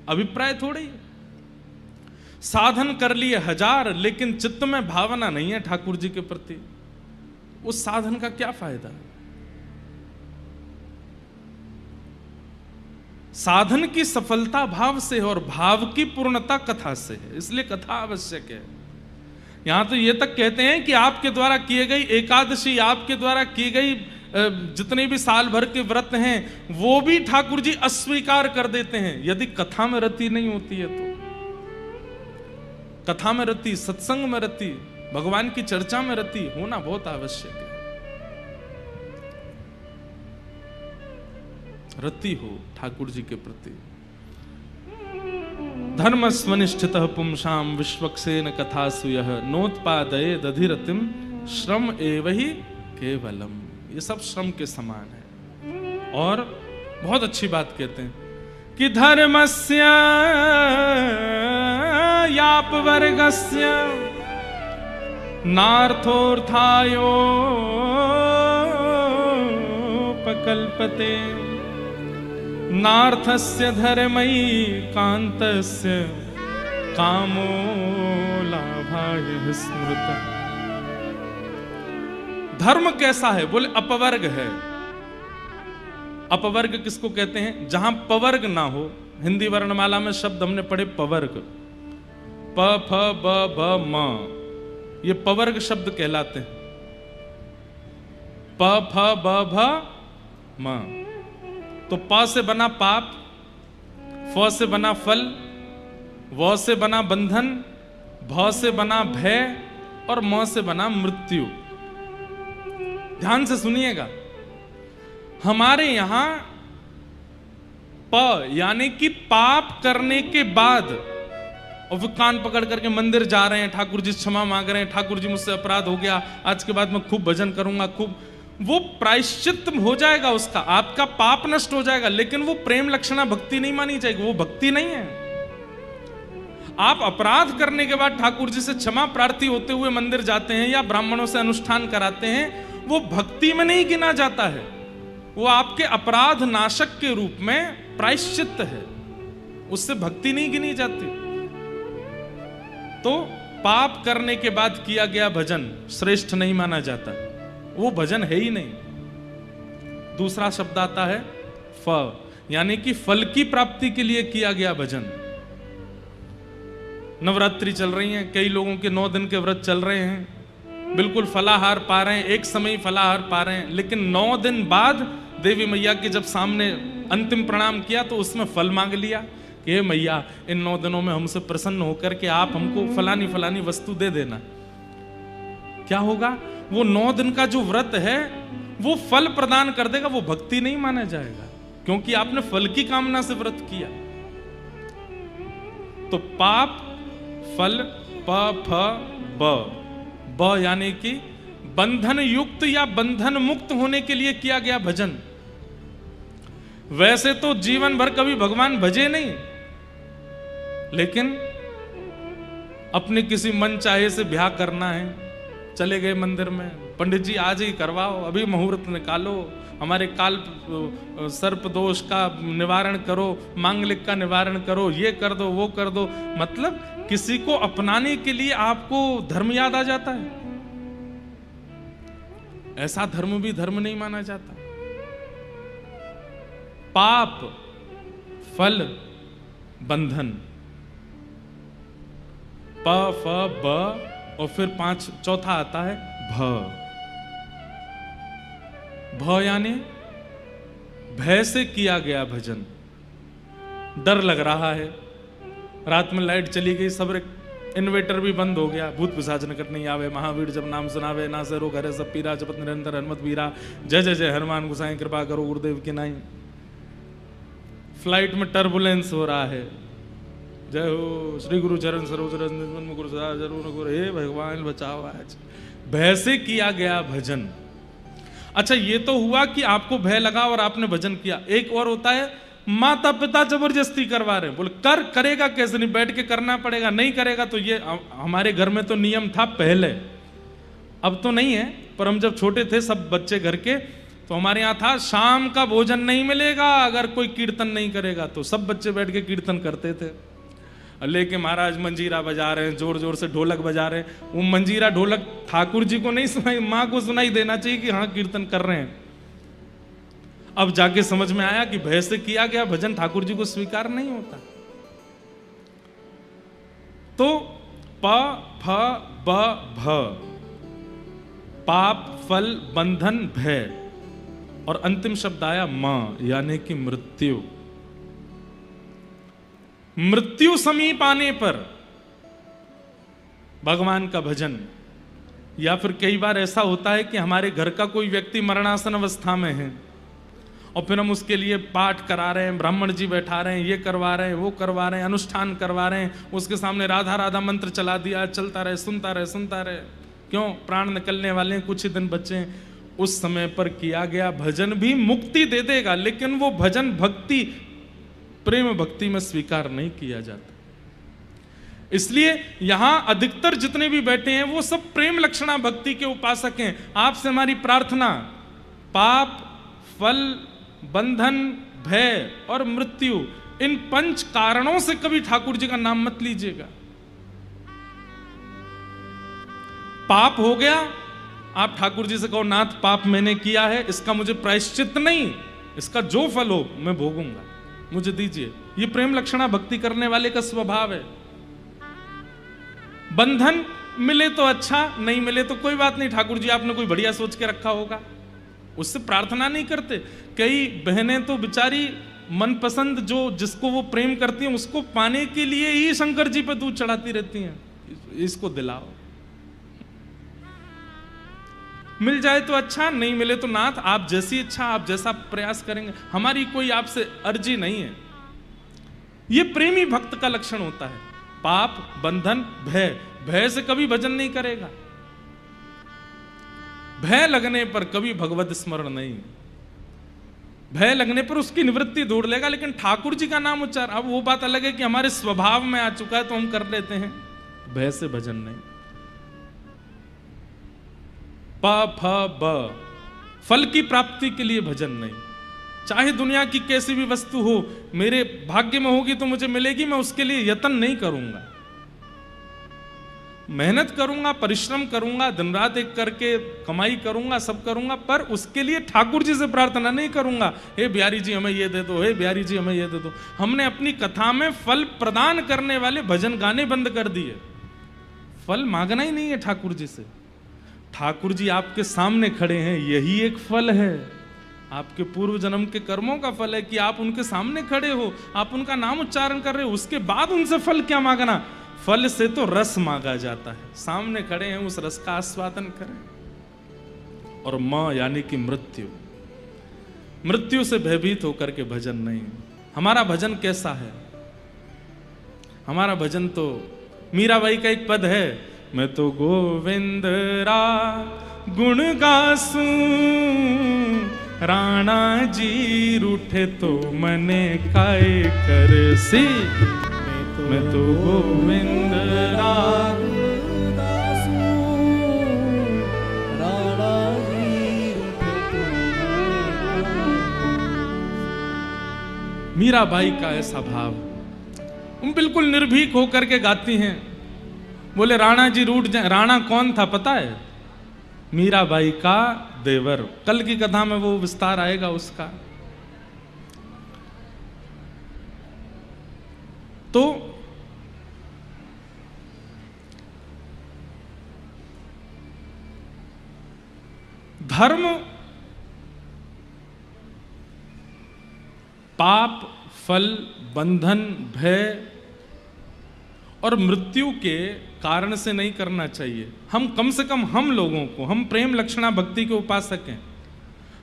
अभिप्राय थोड़ी है। साधन कर लिए 1000, लेकिन चित्त में भावना नहीं है ठाकुर जी के प्रति, उस साधन का क्या फायदा। साधन की सफलता भाव से है और भाव की पूर्णता कथा से है, इसलिए कथा आवश्यक है। यहां तो ये तक कहते हैं कि आपके द्वारा किए गई एकादशी, आपके द्वारा की गई जितने भी साल भर के व्रत हैं, वो भी ठाकुर जी अस्वीकार कर देते हैं यदि कथा में रति नहीं होती है तो। कथा में रति, सत्संग में रति, भगवान की चर्चा में रति होना बहुत आवश्यक है। रति हो ठाकुर जी के प्रति। धर्म स्वनिष्ठितः पुंसाम विश्वक्सेन कथासु यः नोत्पादये दधिरतिम श्रम एव ही केवलम। ये सब श्रम के समान है। और बहुत अच्छी बात कहते हैं कि धर्मस्य यापवर्गस्य नार्थोऽर्थायोपकल्पते नार्थस्य धर्मयि कान्तस्य कामो लाभाय स्मृतः। धर्म कैसा है? बोले अपवर्ग है। अपवर्ग किसको कहते हैं? जहां पवर्ग ना हो। हिंदी वर्णमाला में शब्द हमने पढ़े पवर्ग, प फ ब भ म, ये पवर्ग शब्द कहलाते हैं। प फ ब भ म। तो प से बना पाप, फ से बना फल, व से बना बंधन, भ से बना भय और म से बना मृत्यु। ध्यान से सुनिएगा, हमारे यहां प यानी कि पाप करने के बाद, और फिर कान पकड़ करके मंदिर जा रहे हैं, ठाकुर जी क्षमा मांग रहे हैं, ठाकुर जी मुझसे अपराध हो गया, आज के बाद मैं खूब भजन करूंगा, खूब, वो प्रायश्चित हो जाएगा, उसका आपका पाप नष्ट हो जाएगा। लेकिन वो प्रेम लक्षणा भक्ति नहीं मानी जाएगी, वो भक्ति नहीं है। आप अपराध करने के बाद ठाकुर जी से क्षमा प्रार्थी होते हुए मंदिर जाते हैं या ब्राह्मणों से अनुष्ठान कराते हैं, वो भक्ति में नहीं गिना जाता है, वो आपके अपराध नाशक के रूप में प्रायश्चित है, उससे भक्ति नहीं गिनी जाती। तो पाप करने के बाद किया गया भजन श्रेष्ठ नहीं माना जाता, वो भजन है ही नहीं। दूसरा शब्द आता है फ, यानी कि फल की प्राप्ति के लिए किया गया भजन। नवरात्रि चल रही है, कई लोगों के 9 दिन के व्रत चल रहे हैं, बिल्कुल फलाहार पा रहे हैं, एक समय फलाहार पा रहे हैं, लेकिन 9 दिन बाद देवी मैया के जब सामने अंतिम प्रणाम किया तो उसमें फल मांग लिया कि हे मैया, इन 9 दिनों में हमसे प्रसन्न होकर के आप हमको फलानी फलानी वस्तु दे देना। क्या होगा? वो 9 दिन का जो व्रत है वो फल प्रदान कर देगा, वो भक्ति नहीं माना जाएगा, क्योंकि आपने फल की कामना से व्रत किया। तो पाप, फल, प फ ब, ब यानी कि बंधन युक्त या बंधन मुक्त होने के लिए किया गया भजन। वैसे तो जीवन भर कभी भगवान भजे नहीं, लेकिन अपने किसी मन चाहे से ब्याह करना है, चले गए मंदिर में, पंडित जी आज ही करवाओ, अभी मुहूर्त निकालो, हमारे काल सर्प दोष का निवारण करो, मांगलिक का निवारण करो, ये कर दो, वो कर दो। मतलब किसी को अपनाने के लिए आपको धर्म याद आ जाता है। ऐसा धर्म भी धर्म नहीं माना जाता। पाप, फल, बंधन, प फ ब और फिर 5 चौथा आता है भ। भ यानी भय से किया गया भजन। डर लग रहा है, रात में लाइट चली गई, सब इन्वेटर भी बंद हो गया, भूत पिशाच निकट नहीं आवे, महावीर जब नाम सुनावे, ना से रोग हरे सब पीरा, जपत निरंतर हनुमत वीरा, जय जय जय हनुमान गोसाई कृपा करो गुरुदेव की नाई। फ्लाइट में टर्बुलेंस हो रहा है, जय हो श्री गुरु चरण सरोज गुरु सदा जरूर गुरु, हे भगवान बचाओ आज। भय से किया गया भजन। अच्छा, ये तो हुआ कि आपको भय लगा और आपने भजन किया। एक और होता है माता पिता जबरदस्ती करवा रहे हैं, बोले करेगा कैसे, नहीं बैठ के करना पड़ेगा, नहीं करेगा तो ये। हमारे घर में तो नियम था पहले, अब तो नहीं है, पर हम जब छोटे थे सब बच्चे घर के, तो हमारे यहाँ था शाम का भोजन नहीं मिलेगा अगर कोई कीर्तन नहीं करेगा। तो सब बच्चे बैठ के कीर्तन करते थे, लेके महाराज मंजीरा बजा रहे हैं, जोर जोर से ढोलक बजा रहे हैं। वो मंजीरा ढोलक ठाकुर जी को नहीं सुनाई, माँ को सुनाई देना चाहिए कि हाँ कीर्तन कर रहे हैं। अब जाके समझ में आया कि भय से किया गया भजन ठाकुर जी को स्वीकार नहीं होता। तो प फ ब भ, पाप, फल, बंधन, भय, और अंतिम शब्द आया म, यानी कि मृत्यु। मृत्यु समीप आने पर भगवान का भजन। या फिर कई बार ऐसा होता है कि हमारे घर का कोई व्यक्ति मरणासन अवस्था में है और फिर हम उसके लिए पाठ करा रहे हैं, ब्राह्मण जी बैठा रहे हैं, ये करवा रहे हैं, वो करवा रहे हैं, अनुष्ठान करवा रहे हैं, उसके सामने राधा राधा मंत्र चला दिया, चलता रहे, सुनता रहे, सुनता रहे। क्यों? प्राण निकलने वाले हैं, कुछ ही दिन बचे हैं। उस समय पर किया गया भजन भी मुक्ति दे देगा, लेकिन वो भजन भक्ति प्रेम भक्ति में स्वीकार नहीं किया जाता। इसलिए यहां अधिकतर जितने भी बैठे हैं वो सब प्रेम लक्षणा भक्ति के उपासक हैं। आपसे हमारी प्रार्थना, पाप, फल, बंधन, भय और मृत्यु, इन 5 कारणों से कभी ठाकुर जी का नाम मत लीजिएगा। पाप हो गया, आप ठाकुर जी से कहो, नाथ पाप मैंने किया है, इसका मुझे प्रायश्चित नहीं, इसका जो फल हो मैं भोगूंगा, मुझे दीजिए। ये प्रेम लक्षणा भक्ति करने वाले का स्वभाव है। बंधन मिले तो अच्छा, नहीं मिले तो कोई बात नहीं, ठाकुर जी आपने कोई बढ़िया सोच के रखा होगा, उससे प्रार्थना नहीं करते। कई बहनें तो बेचारी मनपसंद जो जिसको वो प्रेम करती हैं उसको पाने के लिए ही शंकर जी पे दूध चढ़ाती रहती हैं, इसको दिलाओ। मिल जाए तो अच्छा, नहीं मिले तो नाथ आप जैसी इच्छा, आप जैसा प्रयास करेंगे, हमारी कोई आपसे अर्जी नहीं है। ये प्रेमी भक्त का लक्षण होता है। पाप, बंधन, भय, भय से कभी भजन नहीं करेगा, भय लगने पर कभी भगवत स्मरण नहीं, भय लगने पर उसकी निवृत्ति ढूंढ लेगा, लेकिन ठाकुर जी का नाम उच्चार, अब वो बात अलग है कि हमारे स्वभाव में आ चुका है तो हम कर लेते हैं, भय से भजन नहीं। प फ ब, फल की प्राप्ति के लिए भजन नहीं। चाहे दुनिया की कैसी भी वस्तु हो, मेरे भाग्य में होगी तो मुझे मिलेगी, मैं उसके लिए यत्न नहीं करूंगा, मेहनत करूंगा, परिश्रम करूंगा, दिन रात एक करके कमाई करूंगा, सब करूंगा, पर उसके लिए ठाकुर जी से प्रार्थना नहीं करूंगा, हे बिहारी जी हमें ये दे दो, हे बिहारी जी हमें ये दे दो। हमने अपनी कथा में फल प्रदान करने वाले भजन गाने बंद कर दिए। फल मांगना ही नहीं है ठाकुर जी से। ठाकुर जी आपके सामने खड़े हैं, यही एक फल है, आपके पूर्व जन्म के कर्मों का फल है कि आप उनके सामने खड़े हो, आप उनका नाम उच्चारण कर रहे हो। उसके बाद उनसे फल क्या मांगना? फल से तो रस मांगा जाता है, सामने खड़े हैं उस रस का आस्वादन करें। और मां यानी कि मृत्यु, मृत्यु से भयभीत होकर के भजन नहीं। हमारा भजन कैसा है? हमारा भजन तो मीराबाई का एक पद है, मैं तो गोविंद रा गुण गासूं, राणा जी रूठे तो मने काय कर सी, मैं तो गोविंद रा गुण गासूं, राणा जी रूठे तो मने। मीराबाई का ऐसा भाव, हम बिल्कुल निर्भीक होकर के गाती हैं। बोले राणा जी रूठ जाए, राणा कौन था पता है? मीराबाई का देवर। कल की कथा में वो विस्तार आएगा उसका। तो धर्म, पाप, फल, बंधन, भय और मृत्यु के कारण से नहीं करना चाहिए। हम कम से कम हम लोगों को, हम प्रेम लक्षणा भक्ति के उपासक हैं,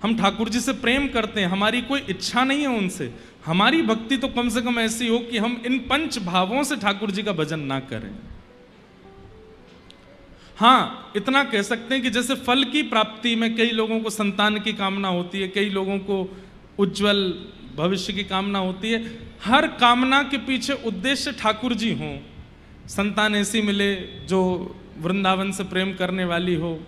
हम ठाकुर जी से प्रेम करते हैं, हमारी कोई इच्छा नहीं है उनसे। हमारी भक्ति तो कम से कम ऐसी हो कि हम इन 5 भावों से ठाकुर जी का भजन ना करें। हाँ, इतना कह सकते हैं कि जैसे फल की प्राप्ति में कई लोगों को संतान की कामना होती है, कई लोगों को उज्जवल भविष्य की कामना होती है। हर कामना के पीछे उद्देश्य ठाकुर जी हों। संतान ऐसी मिले जो वृंदावन से प्रेम करने वाली हो,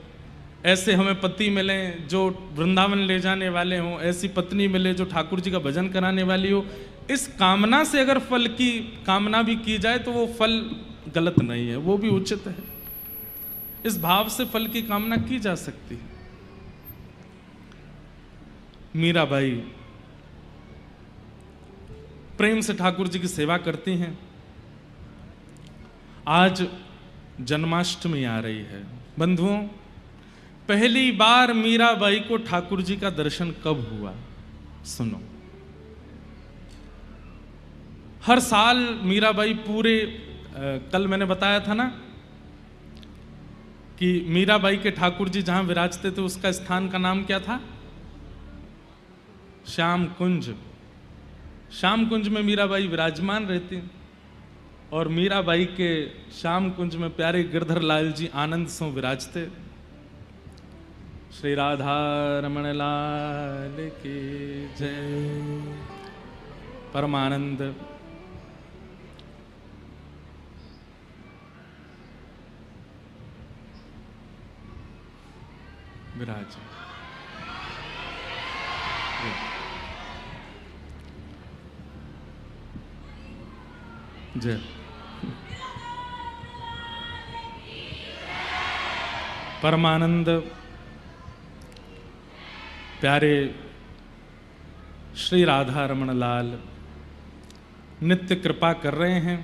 ऐसे हमें पति मिले जो वृंदावन ले जाने वाले हों, ऐसी पत्नी मिले जो ठाकुर जी का भजन कराने वाली हो। इस कामना से अगर फल की कामना भी की जाए तो वो फल गलत नहीं है, वो भी उचित है। इस भाव से फल की कामना की जा सकती है। मीराबाई प्रेम से ठाकुर जी की सेवा करती हैं। आज जन्माष्टमी आ रही है बंधुओं। पहली बार मीराबाई को ठाकुर जी का दर्शन कब हुआ? सुनो, हर साल मीराबाई पूरे कल मैंने बताया था ना कि मीराबाई के ठाकुर जी जहां विराजते थे उसका स्थान का नाम क्या था? श्याम कुंज, श्याम कुंज में मीराबाई विराजमान रहती हैं और मीराबाई के श्याम कुंज में प्यारे गिरधर लाल जी आनंद से विराजते। श्री राधा रमण लाल की जय। परमानंद विराज। जय। परमानंद प्यारे श्री राधा रमण लाल नित्य कृपा कर रहे हैं।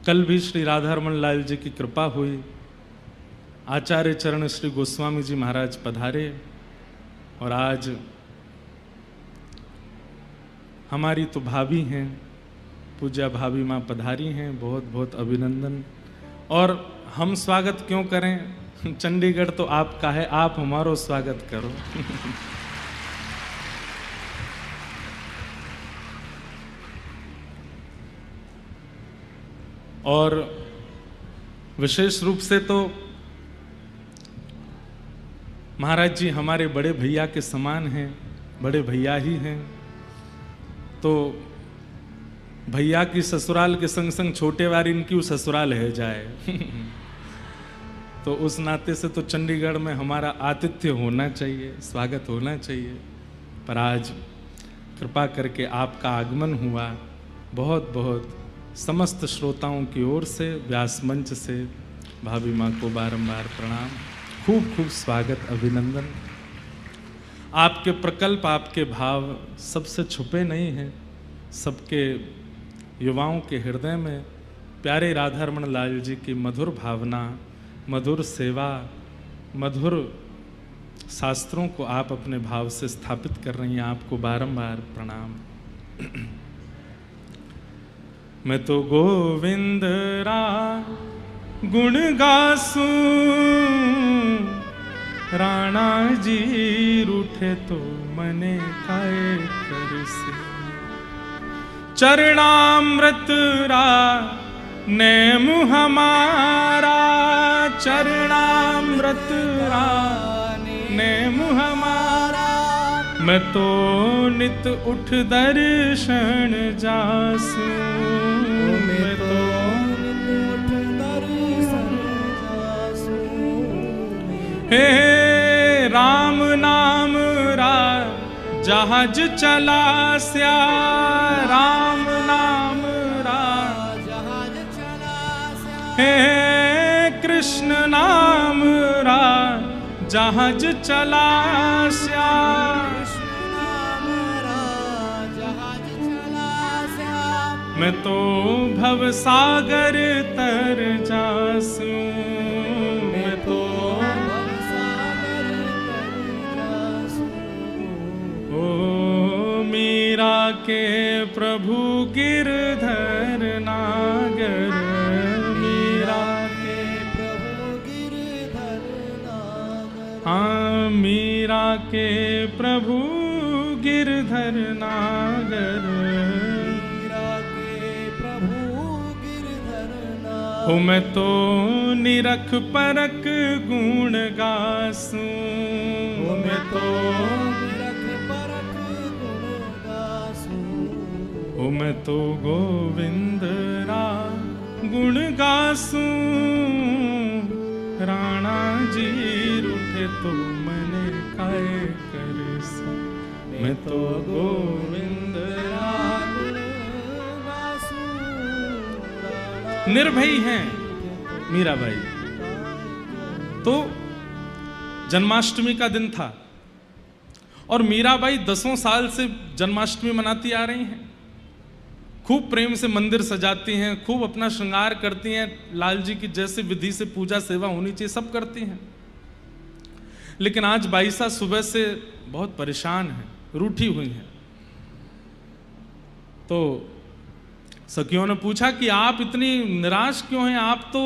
कल भी श्री राधा रमण लाल जी की कृपा हुई। आचार्य चरण श्री गोस्वामी जी महाराज पधारे और आज हमारी तो भाभी हैं, पूज्या भाभी माँ पधारी हैं। बहुत बहुत अभिनंदन। और हम स्वागत क्यों करें, चंडीगढ़ तो आपका है, आप हमारो स्वागत करो। और विशेष रूप से तो महाराज जी हमारे बड़े भैया के समान हैं, बड़े भैया ही हैं। तो भैया की ससुराल के संग संग छोटे वारी इनकी ससुराल है जाए। तो उस नाते से तो चंडीगढ़ में हमारा आतिथ्य होना चाहिए, स्वागत होना चाहिए। पर आज कृपा करके आपका आगमन हुआ। बहुत बहुत समस्त श्रोताओं की ओर से व्यास मंच से भाभी माँ को बारंबार प्रणाम। खूब खूब स्वागत, अभिनंदन। आपके प्रकल्प, आपके भाव सबसे छुपे नहीं हैं। सबके युवाओं के हृदय में प्यारे राधा रमण लाल जी की मधुर भावना, मधुर सेवा, मधुर शास्त्रों को आप अपने भाव से स्थापित कर रही हैं। आपको बारंबार प्रणाम। मैं तो गोविंद रा गुण गासूं, राणा जी रूठे तो मने काय करसे। चरणामृत रा नेम हमारा, चरणामृत रा नेम हमारा। मैं तो नित उठ दर्शन जासूं, मैं तो नित उठ दर्शन जासूं। हे राम नाम रा जहाज चला स्या, राम नाम रा जहाज चला स्या। हे कृष्ण नाम रा जहाज चला स्या, कृष्ण नाम रा जहाज चला स्या। मैं तो भव सागर तर जासूं, मैं तो भव सागर तर जासूं। ओ मीरा के प्रभु गिरधर नागर, मीरा के प्रभु गिरधर नागर। हाँ, मीरा के प्रभु गिरधर नागर, मीरा के प्रभु गिरधर नागर। हो मैं तो निरख परख गुण गासूं, हो मैं तो ओ मैं तो गोविंद रा गुण गासूं, राणा जी रूठे तो मने काय करसे। मैं तो गोविंद रा गुण गासूं। निर्भयी हैं मीराबाई। तो जन्माष्टमी का दिन था और मीराबाई 10 साल से जन्माष्टमी मनाती आ रही हैं। खूब प्रेम से मंदिर सजाती हैं, खूब अपना श्रृंगार करती हैं, लाल जी की जैसे विधि से पूजा सेवा होनी चाहिए सब करती हैं। लेकिन आज बाईसा सुबह से बहुत परेशान है, रूठी हुई हैं। तो सखियों ने पूछा कि आप इतनी निराश क्यों हैं, आप तो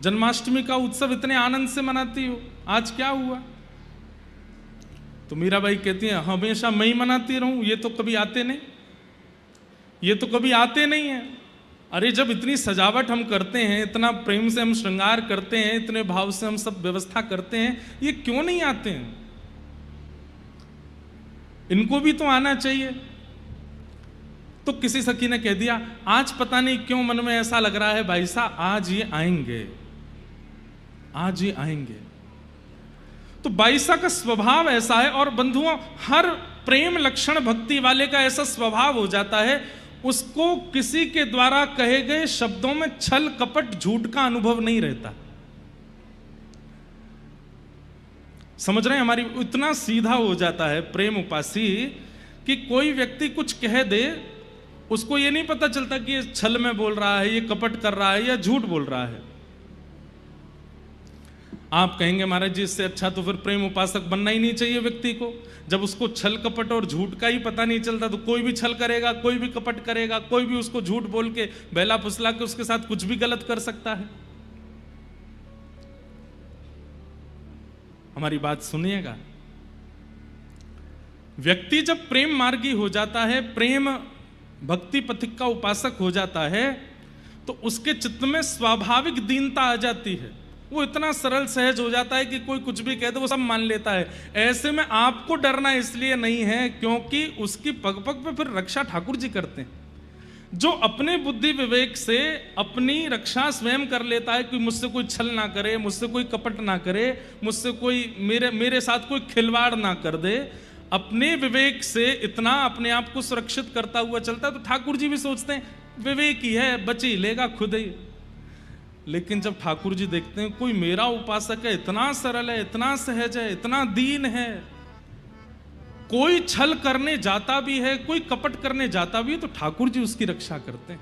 जन्माष्टमी का उत्सव इतने आनंद से मनाती हो, आज क्या हुआ? तो मीराबाई कहती है हमेशा मैं ही मनाती रहूं, ये तो कभी आते नहीं, ये तो कभी आते नहीं है। अरे जब इतनी सजावट हम करते हैं, इतना प्रेम से हम श्रृंगार करते हैं, इतने भाव से हम सब व्यवस्था करते हैं, ये क्यों नहीं आते हैं? इनको भी तो आना चाहिए। तो किसी सखी ने कह दिया आज पता नहीं क्यों मन में ऐसा लग रहा है भाई साहब आज ये आएंगे, आज ये आएंगे। तो बाईसा का स्वभाव ऐसा है। और बंधुओं, हर प्रेम लक्षण भक्ति वाले का ऐसा स्वभाव हो जाता है, उसको किसी के द्वारा कहे गए शब्दों में छल कपट झूठ का अनुभव नहीं रहता। समझ रहे हैं? हमारी इतना सीधा हो जाता है प्रेम उपासी कि कोई व्यक्ति कुछ कह दे, उसको ये नहीं पता चलता कि ये छल में बोल रहा है, ये कपट कर रहा है या झूठ बोल रहा है। आप कहेंगे महाराज जी इससे अच्छा तो फिर प्रेम उपासक बनना ही नहीं चाहिए व्यक्ति को। जब उसको छल कपट और झूठ का ही पता नहीं चलता तो कोई भी छल करेगा, कोई भी कपट करेगा, कोई भी उसको झूठ बोल के बहला फुसला के उसके साथ कुछ भी गलत कर सकता है। हमारी बात सुनिएगा, व्यक्ति जब प्रेम मार्गी हो जाता है, प्रेम भक्ति पथिक का उपासक हो जाता है, तो उसके चित्त में स्वाभाविक दीनता आ जाती है। वो इतना सरल सहज हो जाता है कि कोई कुछ भी कह दे वो सब मान लेता है। ऐसे में आपको डरना इसलिए नहीं है क्योंकि उसकी पग पग पे फिर रक्षा ठाकुर जी करते हैं। जो अपने बुद्धि विवेक से अपनी रक्षा स्वयं कर लेता है कि मुझसे कोई छल ना करे, मुझसे कोई कपट ना करे, मुझसे कोई मेरे साथ कोई खिलवाड़ ना कर दे, अपने विवेक से इतना अपने आप को सुरक्षित करता हुआ चलता है, तो ठाकुर जी भी सोचते हैं विवेक ही है, बच ही लेगा खुद ही। लेकिन जब ठाकुर जी देखते हैं कोई मेरा उपासक है, इतना सरल है, इतना सहज है, इतना दीन है, कोई छल करने जाता भी है, कोई कपट करने जाता भी है, तो ठाकुर जी उसकी रक्षा करते हैं।